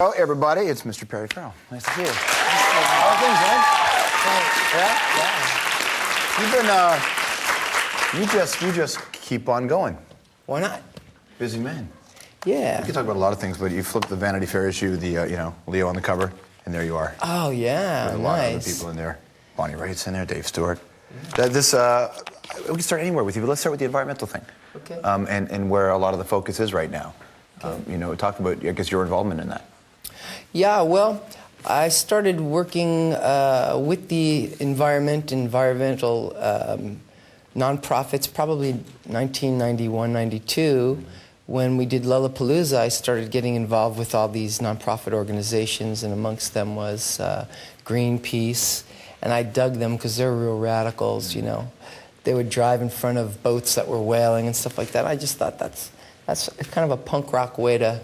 Hello, everybody. It's Mr. Perry Farrell. Nice to see you. How You've been, you just keep on going. Why not? Busy man. Yeah. We can talk about a lot of things, but you flipped the Vanity Fair issue, the Leo on the cover, and there you are. Oh, yeah, There's a nice. lot of other people in there. Bonnie Raitt's in there, Dave Stewart. We can start anywhere with you, but let's start with the environmental thing. Okay. And where a lot of the focus is right now. Okay. Talk about, I guess, your involvement in that. Yeah, well, I started working with the environmental nonprofits probably 1991, 92. When we did Lollapalooza, I started getting involved with all these nonprofit organizations, and amongst them was Greenpeace. And I dug them because they're real radicals, you know. They would drive in front of boats that were whaling and stuff like that. I just thought that's kind of a punk rock way to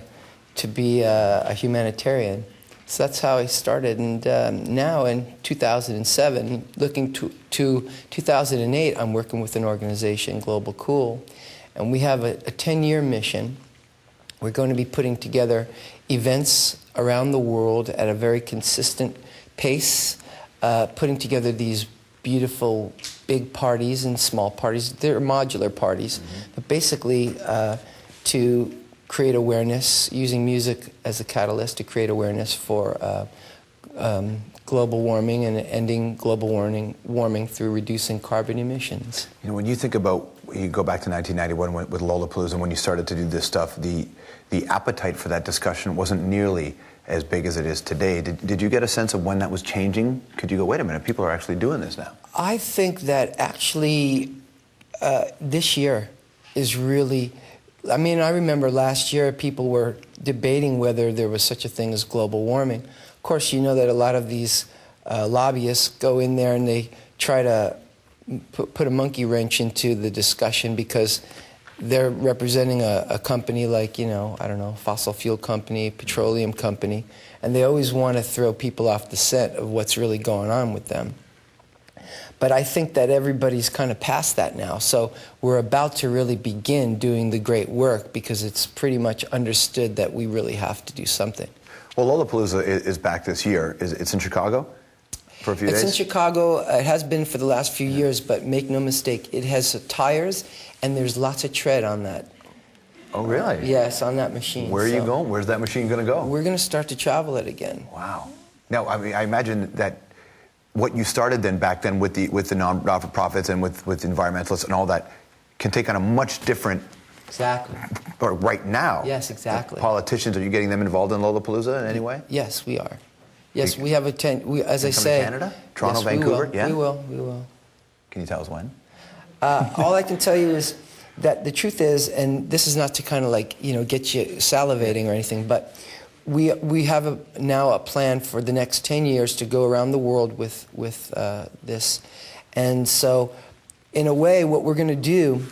be a humanitarian. So that's how I started. And now in 2007, looking to 2008, I'm working with an organization, Global Cool. And we have a 10-year mission. We're going to be putting together events around the world at a very consistent pace, putting together these beautiful big parties and small parties. They're modular parties, but basically to create awareness, using music as a catalyst to create awareness for global warming and ending global warming through reducing carbon emissions. You know, when you think about, you go back to 1991 with Lollapalooza, and when you started to do this stuff, the appetite for that discussion wasn't nearly as big as it is today. Did you get a sense of when that was changing? Could you go, wait a minute, people are actually doing this now? I think that actually this year is really, I mean, I remember last year people were debating whether there was such a thing as global warming. Of course, you know that a lot of these lobbyists go in there and they try to put a monkey wrench into the discussion because they're representing a company like, you know, I don't know, fossil fuel company, petroleum company, and they always want to throw people off the scent of what's really going on with them. But I think that everybody's kind of past that now. So we're about to really begin doing the great work because it's pretty much understood that we really have to do something. Well, Lollapalooza is back this year. It's in Chicago for a few days? It's in Chicago. It has been for the last few years, but make no mistake, it has tires and there's lots of tread on that. Oh, really? Yes, on that machine. Where are you going? Where's that machine going to go? We're going to start to travel it again. Wow. Now, I mean, I imagine that what you started then back then with the non-profits and with environmentalists and all that can take on a much different. Exactly. Or right now. Yes, exactly. Politicians, are you getting them involved in Lollapalooza in any way? Yes, we are. Yes, we have as I come say. To Canada? Toronto, yes, Vancouver? We will. Can you tell us when? All I can tell you is that the truth is, and this is not to kind of like, you know, get you salivating or anything, but we have now a plan for the next 10 years to go around the world with this. And so, in a way, what we're going to do,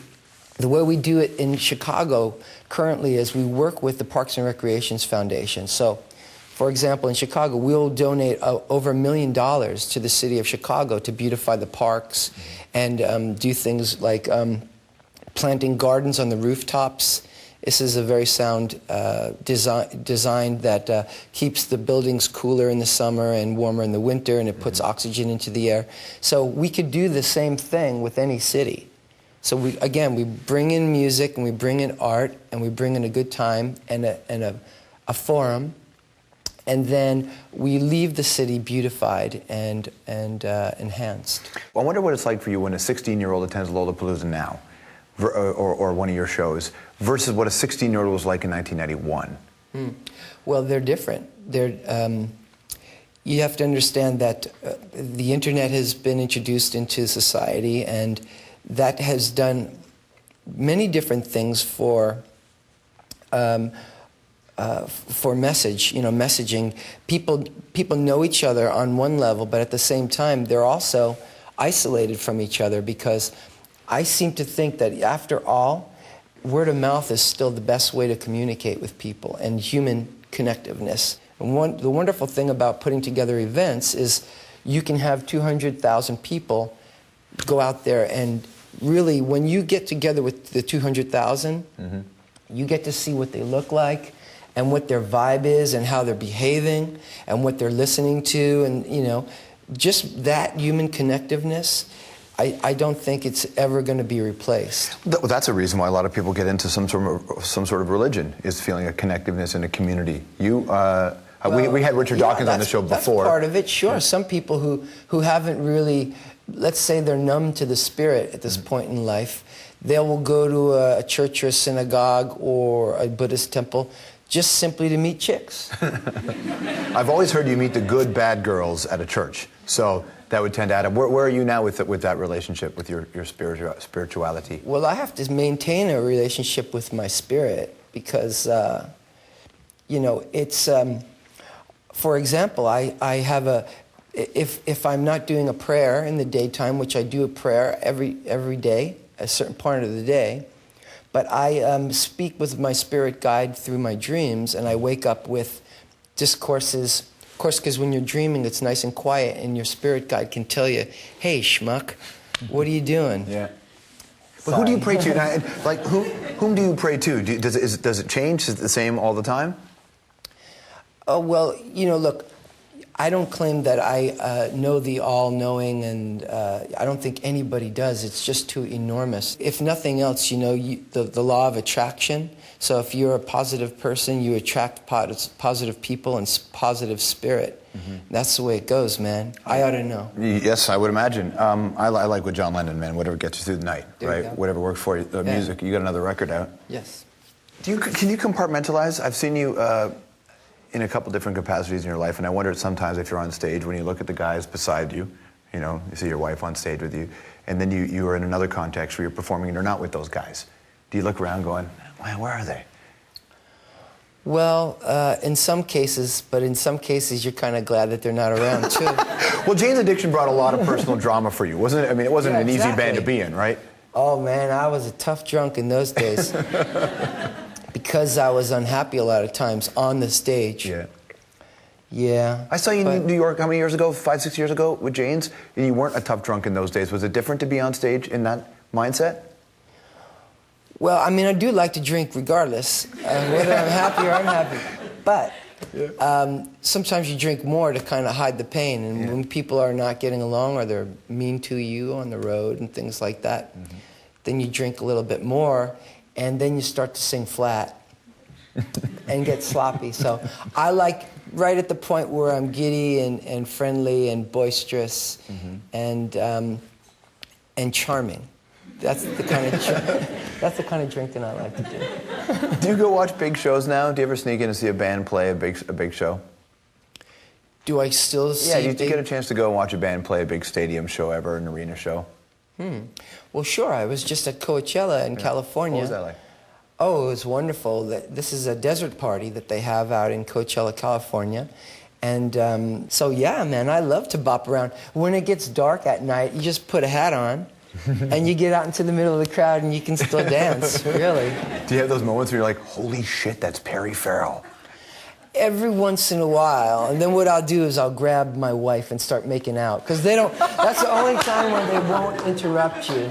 the way we do it in Chicago currently is we work with the Parks and Recreations Foundation. So, for example, in Chicago, we'll donate over $1 million to the city of Chicago to beautify the parks and do things like planting gardens on the rooftops. This is a very sound design that keeps the buildings cooler in the summer and warmer in the winter, and it puts oxygen into the air. So we could do the same thing with any city. So we bring in music and we bring in art and we bring in a good time and a forum. And then we leave the city beautified and enhanced. Well, I wonder what it's like for you when a 16-year-old attends Lollapalooza now, or one of your shows, versus what a 16-year-old was like in 1991. Well, they're different. You have to understand that the internet has been introduced into society, and that has done many different things for messaging. People know each other on one level, but at the same time, they're also isolated from each other because I seem to think that after all, word of mouth is still the best way to communicate with people and human connectiveness. And the wonderful thing about putting together events is you can have 200,000 people go out there, and really, when you get together with the 200,000, you get to see what they look like, and what their vibe is and how they're behaving and what they're listening to, and just that human connectiveness, I don't think it's ever going to be replaced. That's a reason why a lot of people get into some sort of religion, is feeling a connectiveness in a community. We had Richard Dawkins on the show before. That's part of it, sure. Some people who haven't really, let's say they're numb to the spirit at this point in life, they will go to a church or a synagogue or a Buddhist temple just simply to meet chicks. I've always heard you meet the good, bad girls at a church, so that would tend to add up. Where are you now with that relationship with your spirituality? Well, I have to maintain a relationship with my spirit because, it's, for example, I have if I'm not doing a prayer in the daytime, which I do a prayer every day, a certain part of the day, but I speak with my spirit guide through my dreams, and I wake up with discourses. Of course, because when you're dreaming, it's nice and quiet, and your spirit guide can tell you, "Hey, schmuck, what are you doing?" Yeah. But who do you pray to? Now, like, whom do you pray to? Does it change? Is it the same all the time? Oh, well, look, I don't claim that I know the all-knowing, and I don't think anybody does. It's just too enormous. If nothing else, the law of attraction. So if you're a positive person, you attract positive people and positive spirit. Mm-hmm. That's the way it goes, man. I ought to know. Yes, I would imagine. I like what John Lennon, man. Whatever gets you through the night, right? Whatever works for you. Music. You got another record out. Yes. Can you compartmentalize? I've seen you in a couple different capacities in your life, and I wonder sometimes if you're on stage, when you look at the guys beside you, you see your wife on stage with you, and then you are in another context where you're performing and you're not with those guys. Do you look around going, man, where are they? Well, in some cases, but in some cases you're kind of glad that they're not around too. Well, Jane's Addiction brought a lot of personal drama for you, wasn't it? I mean, it wasn't an easy band to be in, right? Oh man, I was a tough drunk in those days. Because I was unhappy a lot of times on the stage. Yeah. Yeah. I saw you in New York, how many years ago? 5, 6 years ago with Jane's? And you weren't a tough drunk in those days. Was it different to be on stage in that mindset? Well, I mean, I do like to drink regardless, whether I'm happy or unhappy. But sometimes you drink more to kind of hide the pain. And when people are not getting along or they're mean to you on the road and things like that, then you drink a little bit more. And then you start to sing flat and get sloppy. So I like right at the point where I'm giddy and friendly and boisterous and charming. That's the kind of drinking I like to do. Do you go watch big shows now? Do you ever sneak in and see a band play a big show? Do I still see? Yeah, do you get a chance to go and watch a band play a big stadium show ever, an arena show? Well, sure. I was just at Coachella in California. What was that like? Oh, it was wonderful. This is a desert party that they have out in Coachella, California. And so, yeah, man, I love to bop around. When it gets dark at night, you just put a hat on, and you get out into the middle of the crowd, and you can still dance, really. Do you have those moments where you're like, holy shit, that's Perry Farrell? Every once in a while, and then what I'll do is I'll grab my wife and start making out, because they don't. That's the only time when they won't interrupt you.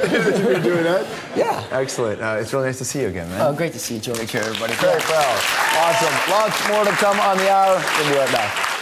You've been doing that? Yeah. Excellent. It's really nice to see you again, man. Oh, great to see you, George. Take care, everybody. Perry Farrell. Awesome. Lots more to come on the hour. We'll be right back.